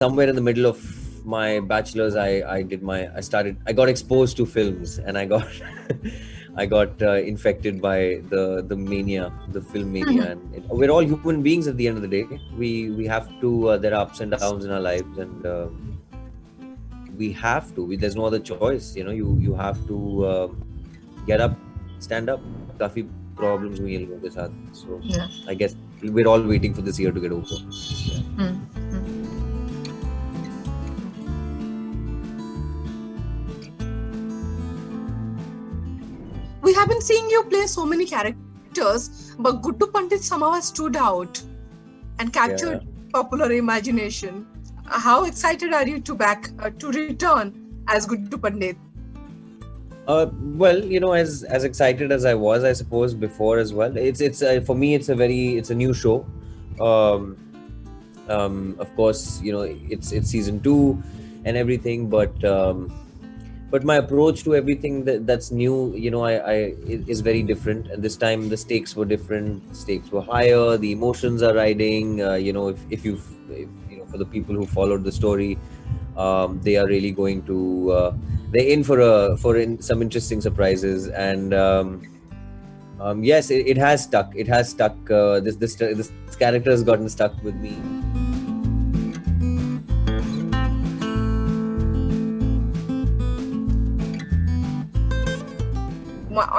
somewhere in the middle of my bachelor's, I got exposed to films, and I got I got infected by the mania, the film mania, and we're all human beings at the end of the day. We have to. There are ups and downs in our lives, and we have to. There's no other choice. You have to get up, stand up. काफी problems हुई हैं लोगों के साथ. So I guess we're all waiting for this year to get over. We have been seeing you play so many characters, but Guddu Pandit somehow has stood out and captured popular imagination. How excited are you to return as Guddu Pandit? Well, as excited as I was, I suppose, before as well. It's for me, it's a new show. Of course, it's season 2 and everything, but my approach to everything that's new, is very different. And this time the stakes were different. Stakes were higher. The emotions are riding. If for the people who followed the story, they are really going to. They're in for some interesting surprises. And yes, it has stuck. It has stuck. This character has gotten stuck with me.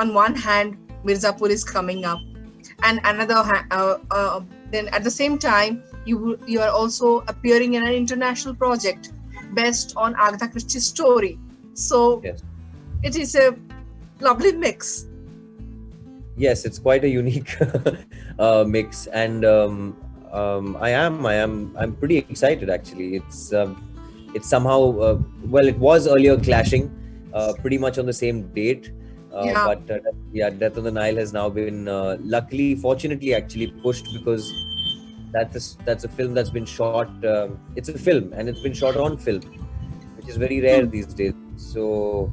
On one hand, Mirzapur is coming up, and then at the same time, you are also appearing in an international project based on Agatha Christie's story. So yes, it is a lovely mix. Yes, it's quite a unique mix, and I'm pretty excited actually. It's somehow it was earlier clashing, pretty much on the same date. But Death on the Nile has now been fortunately actually pushed, because that's a film that's been shot. It's a film, and it's been shot on film, which is very rare these days. So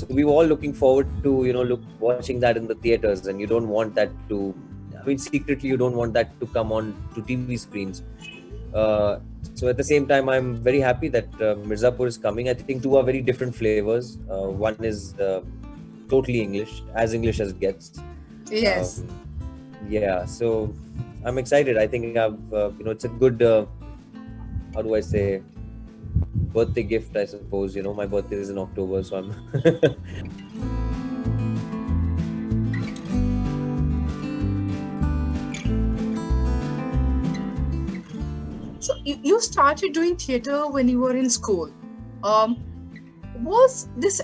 we were all looking forward to watching that in the theaters, and you don't want that to. I mean, secretly you don't want that to come on to TV screens. So at the same time, I'm very happy that Mirzapur is coming. I think two are very different flavors. One is totally English as it gets. Yes. So I'm excited. I think it's a good, how do I say, birthday gift, I suppose. My birthday is in October, so I'm So you started doing theatre when you were in school. Was this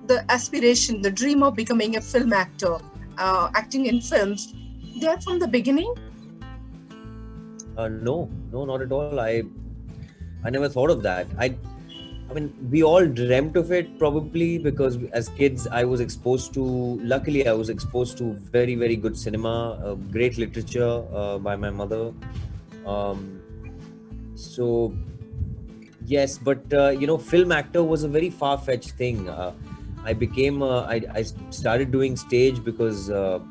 the aspiration, the dream of becoming a film actor, acting in films, there from the beginning? No, not at all. I never thought of that. I mean, we all dreamt of it, probably because as kids luckily I was exposed to very, very good cinema, great literature by my mother. So yes, but film actor was a very far-fetched thing. I started doing stage because of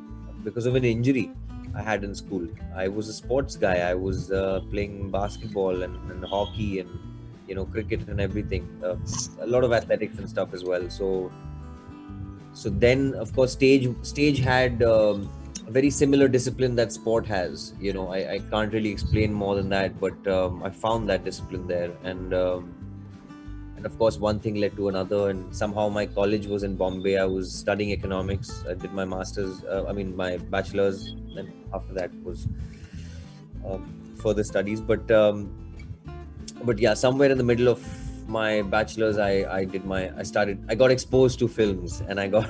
an injury I had in school. I was a sports guy. I was playing basketball and hockey and cricket and everything. A lot of athletics and stuff as well. So then, of course, stage had a very similar discipline that sport has. I can't really explain more than that, but I found that discipline there, and of course one thing led to another, and somehow my college was in Bombay. I was studying economics. I did my master's, my bachelor's, and after that was further studies. But yeah, somewhere in the middle of my bachelor's, I got exposed to films, and I got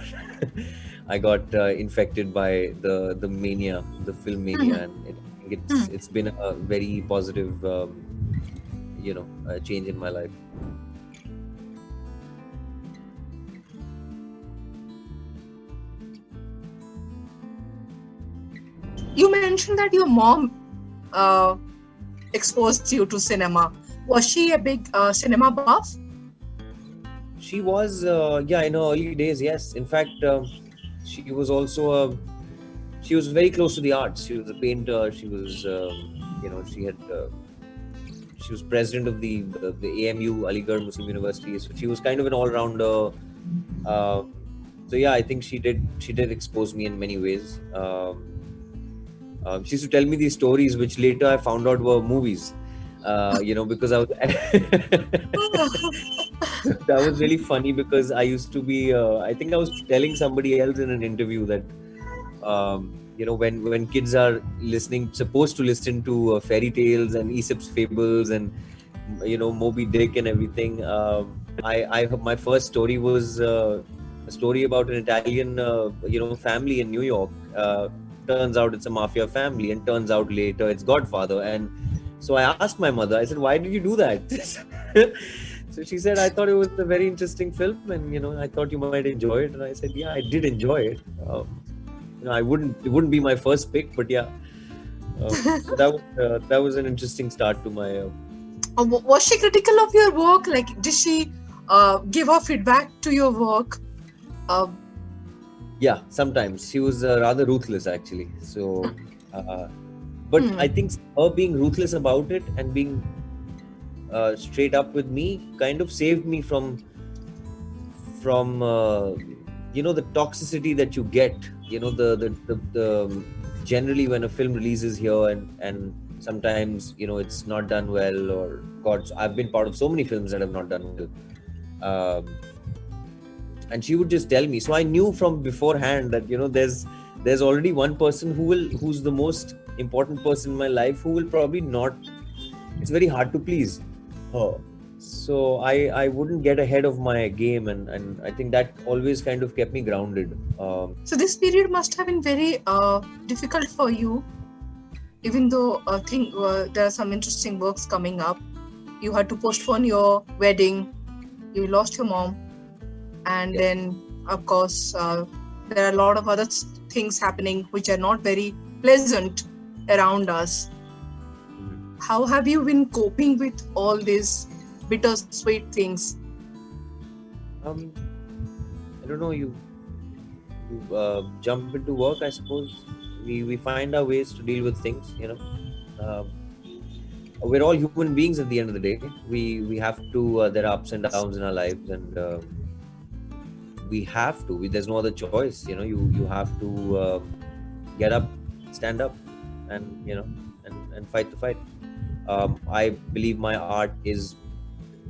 I got infected by the mania, the film mania, and it's been a very positive change in my life. You mentioned that your mom exposed you to cinema. Was she a big cinema buff? She was, in her early days, yes. In fact, she was also she was very close to the arts. She was a painter. She was, she was president of the AMU, Aligarh Muslim University. So she was kind of an all-rounder. So yeah, I think she did expose me in many ways. She used to tell me these stories, which later I found out were movies. Because I was that was really funny, because I used to be. I think I was telling somebody else in an interview that when kids are supposed to listen to fairy tales and Aesop's fables and Moby Dick and everything. My first story was a story about an Italian family in New York. Turns out it's a mafia family, and turns out later it's Godfather. And so I asked my mother, I said, why did you do that? So she said, I thought it was a very interesting film, and I thought you might enjoy it. And I said, yeah, I did enjoy it. It wouldn't be my first pick, but yeah. So that was an interesting start to my. Was she critical of your work? Like, did she give her feedback to your work? Yeah, sometimes she was rather ruthless, actually. So, but I think her being ruthless about it and being straight up with me kind of saved me from the toxicity that you get. The generally when a film releases here and sometimes it's not done well, or I've been part of so many films that have not done well. And she would just tell me. So I knew from beforehand that there's already one person who's the most important person in my life, who will probably not. It's very hard to please her. So I wouldn't get ahead of my game, and I think that always kind of kept me grounded. So this period must have been very difficult for you, even though I think there are some interesting works coming up. You had to postpone your wedding. You lost your mom. And then, of course, there are a lot of other things happening which are not very pleasant around us. How have you been coping with all these bittersweet things? I don't know. You jump into work, I suppose. We find our ways to deal with things. We're all human beings at the end of the day. We have to. There are ups and downs in our lives, and we have to. There's no other choice. You have to get up, stand up, and and fight the fight. I believe my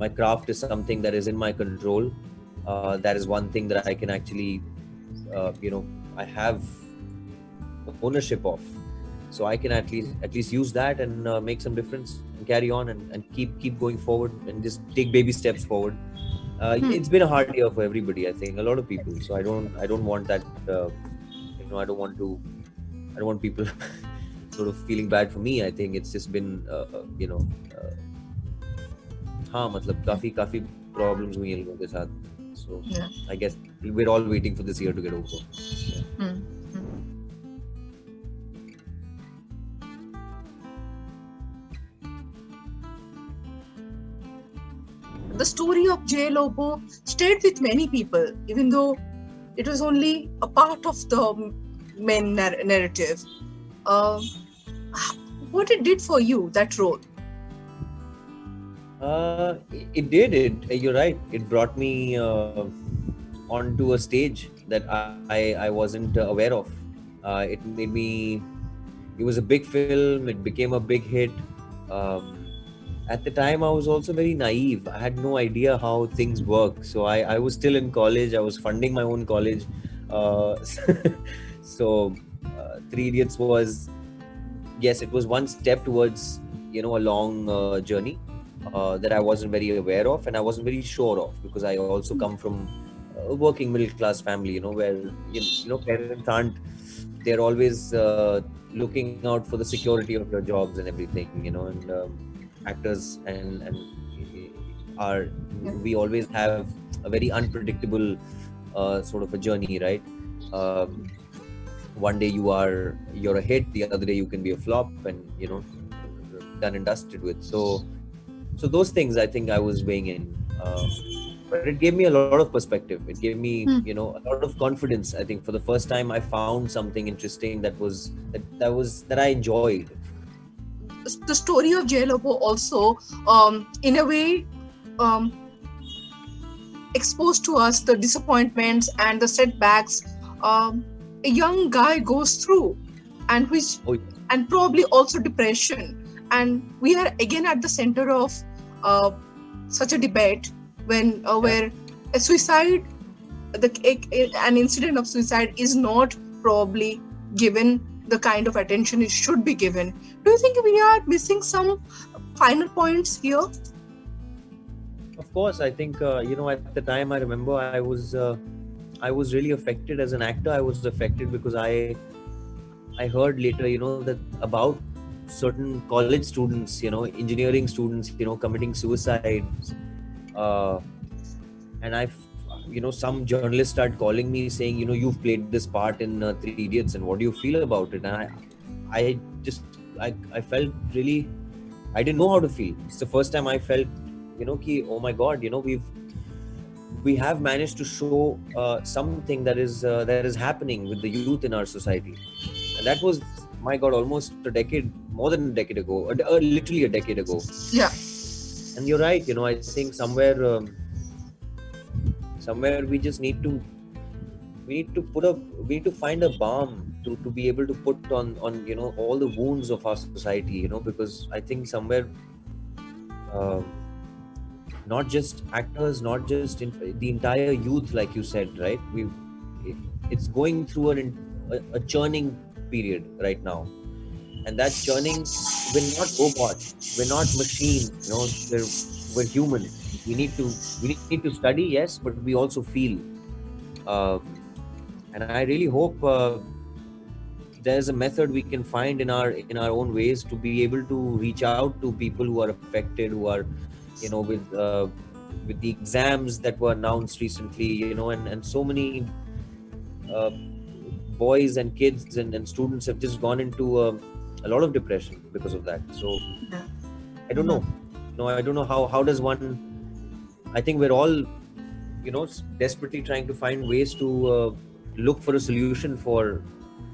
craft is something that is in my control. That is one thing that I can actually, I have ownership of. So I can at least use that and make some difference and carry on and keep going forward and just take baby steps forward. It's been a hard year for everybody, I think, a lot of people. So I don't want that. I don't want people sort of feeling bad for me. I think it's just been, काफी problems हुई हैं लोगों के साथ. So yeah. I guess we're all waiting for this year to get over. Yeah. The story of J. Lobo stayed with many people, even though it was only a part of the main narrative. What it did for you, that role? It did. You're right. It brought me onto a stage that I wasn't aware of. It made me. It was a big film. It became a big hit. At the time, I was also very naive. I had no idea how things work. So I was still in college. I was funding my own college. So Three Idiots was, yes, it was one step towards a long journey that I wasn't very aware of, and I wasn't very sure of, because I also come from a working middle class family, where parents aren't. They're always looking out for the security of your jobs and everything, and actors and we always have a very unpredictable sort of a journey, right? One day you're a hit, the other day you can be a flop, and done and dusted with. So those things I think I was weighing in, but it gave me a lot of perspective. It gave me a lot of confidence. I think for the first time I found something interesting that I enjoyed. the story of Jai Lobo also, in a way, um, exposed to us the disappointments and the setbacks a young guy goes through, and which Oh, and probably also depression. And we are again at the center of uh, such a debate when where a suicide, an incident of suicide is not probably given the kind of attention it should be given. Do you think we are missing some final points here? of course. I think at the time, I remember I was really affected as an actor. I was affected because I heard later, that about certain college students, engineering students, committing suicides, uh, and some journalists start calling me saying, you've played this part in Three Idiots, and what do you feel about it? And I just, I felt really, I didn't know how to feel. It's the first time I felt, oh my God, we have managed to show something that is happening with the youth in our society, and that was, my God, almost a decade, more than a decade ago, literally a decade ago. Yeah. And you're right. I think somewhere we just need to find a balm to be able to put on all the wounds of our society, because I think somewhere not just actors, not just the entire youth, like you said, right? It's going through a churning period right now, and that churning, we're not robots, we're not machines, we're human. We need to study, yes, but we also feel, and I really hope there's a method we can find in our own ways to be able to reach out to people who are affected, who are with the exams that were announced recently, and so many boys and kids and students have just gone into a lot of depression because of that. So Yeah. I don't know. I don't know how does one. I think we're all, desperately trying to find ways to look for a solution for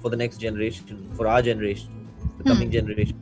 the next generation, for our generation, the coming generation.